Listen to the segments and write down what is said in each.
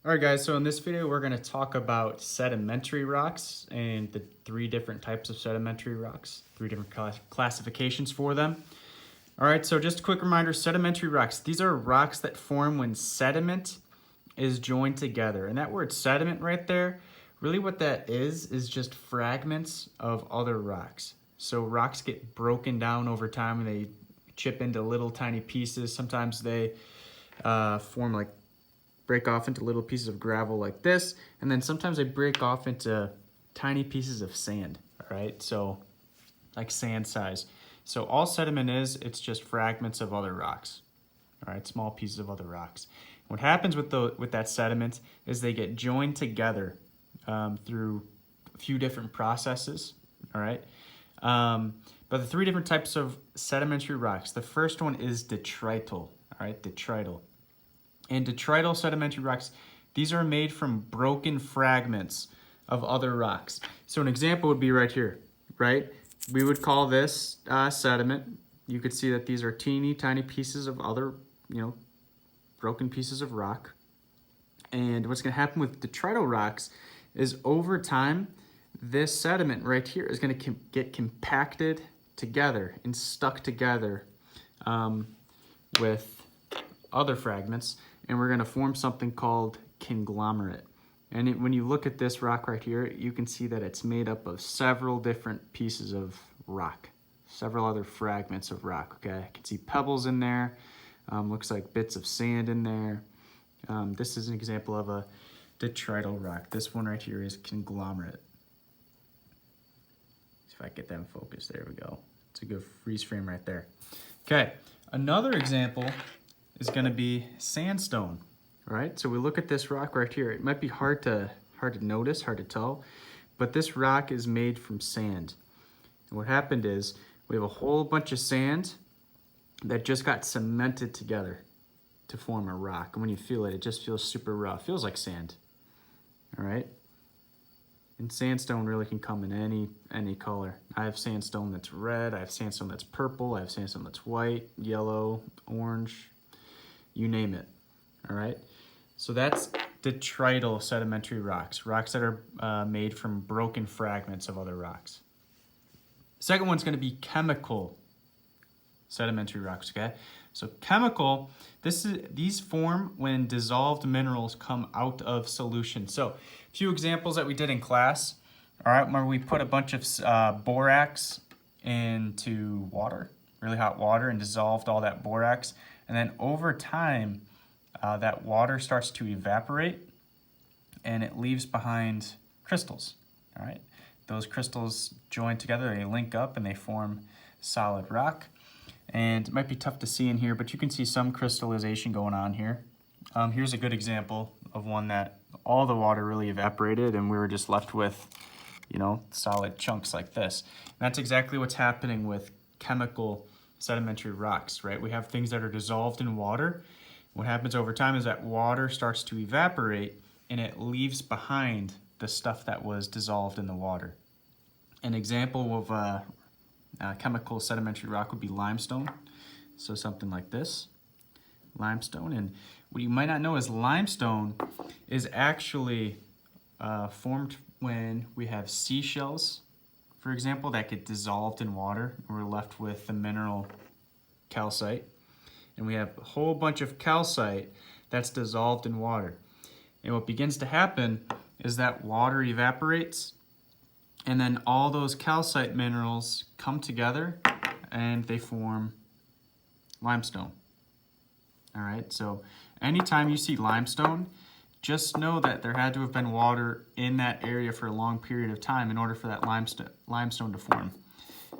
Alright guys, so in this video we're going to talk about sedimentary rocks and the three different types of sedimentary rocks, three different classifications for them. Alright, so just a quick reminder, sedimentary rocks, these are rocks that form when sediment is joined together. And that word sediment right there, really what that is just fragments of other rocks. So rocks get broken down over time and they chip into little tiny pieces. Sometimes they break off into little pieces of gravel like this, and then sometimes they break off into tiny pieces of sand, all right? So like sand size. So all sediment is, it's just fragments of other rocks, all right? Small pieces of other rocks. What happens with that sediment is they get joined together through a few different processes, all right? But the three different types of sedimentary rocks, the first one is detrital, all right? Detrital. And detrital sedimentary rocks, these are made from broken fragments of other rocks. So an example would be right here, right? We would call this sediment. You could see that these are teeny tiny pieces of other, broken pieces of rock. And what's gonna happen with detrital rocks is over time, this sediment right here is gonna get compacted together and stuck together with other fragments, and we're gonna form something called conglomerate. And when you look at this rock right here, you can see that it's made up of several different pieces of rock, several other fragments of rock, okay? I can see pebbles in there, looks like bits of sand in there. This is an example of a detrital rock. This one right here is conglomerate. See if I get that in focus, there we go. It's a good freeze frame right there. Okay, another example is going to be sandstone, right? So we look at this rock right here. It might be hard to notice, hard to tell, but this rock is made from sand. And what happened is we have a whole bunch of sand that just got cemented together to form a rock. And when you feel it, it just feels super rough. It feels like sand, all right? And sandstone really can come in any color. I have sandstone that's red, I have sandstone that's purple, I have sandstone that's white, yellow, orange, you name it, all right? So that's detrital sedimentary rocks, rocks that are made from broken fragments of other rocks. Second one's gonna be chemical sedimentary rocks, okay? So chemical, these form when dissolved minerals come out of solution. So a few examples that we did in class, all right, where we put a bunch of borax into water, really hot water, and dissolved all that borax. And then over time, that water starts to evaporate and it leaves behind crystals, all right? Those crystals join together, they link up and they form solid rock. And it might be tough to see in here, but you can see some crystallization going on here. Here's a good example of one that all the water really evaporated and we were just left with, solid chunks like this. And that's exactly what's happening with chemical sedimentary rocks, right? We have things that are dissolved in water. What happens over time is that water starts to evaporate and it leaves behind the stuff that was dissolved in the water. An example of a chemical sedimentary rock would be limestone. So something like this, limestone. And what you might not know is limestone is actually formed when we have seashells, for example, that get dissolved in water, and we're left with the mineral calcite. And we have a whole bunch of calcite that's dissolved in water. And what begins to happen is that water evaporates, and then all those calcite minerals come together and they form limestone. All right, so anytime you see limestone, just know that there had to have been water in that area for a long period of time in order for that limestone to form.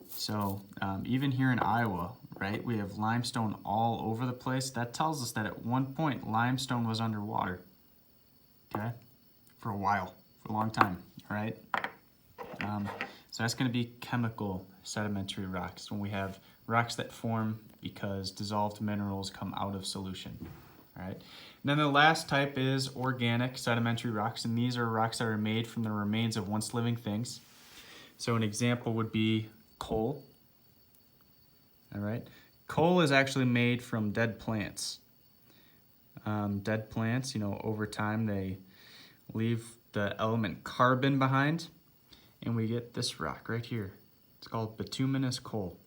So even here in Iowa, right, we have limestone all over the place. That tells us that at one point limestone was underwater, okay, for a while, for a long time, all right? So that's going to be chemical sedimentary rocks, when we have rocks that form because dissolved minerals come out of solution. All right. And then the last type is organic sedimentary rocks, and these are rocks that are made from the remains of once living things. So an example would be coal. All right. Coal is actually made from dead plants. dead plants, you know, over time they leave the element carbon behind, and we get this rock right here. It's called bituminous coal.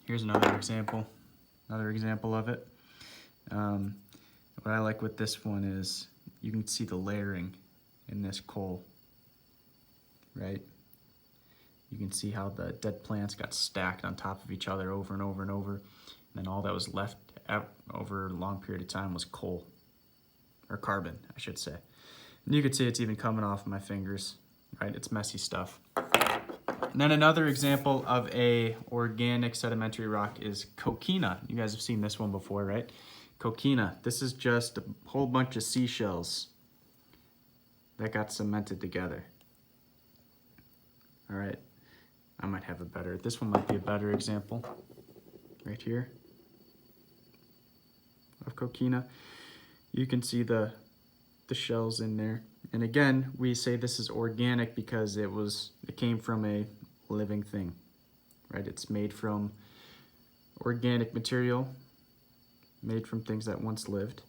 Here's another example of it. What I like with this one is you can see the layering in this coal, right? You can see how the dead plants got stacked on top of each other over and over and over. And then all that was left over a long period of time was coal, or carbon, I should say. And you can see it's even coming off my fingers, right? It's messy stuff. And then another example of a organic sedimentary rock is Coquina. You guys have seen this one before, right? Coquina. This is just a whole bunch of seashells that got cemented together. All right. I might have a better, this one might be a better example right here of Coquina. You can see the shells in there. And again, we say this is organic because it came from a living thing, right? It's made from organic material, made from things that once lived.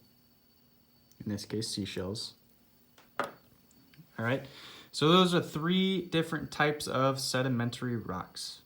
In this case, seashells. All right. So those are 3 different types of sedimentary rocks.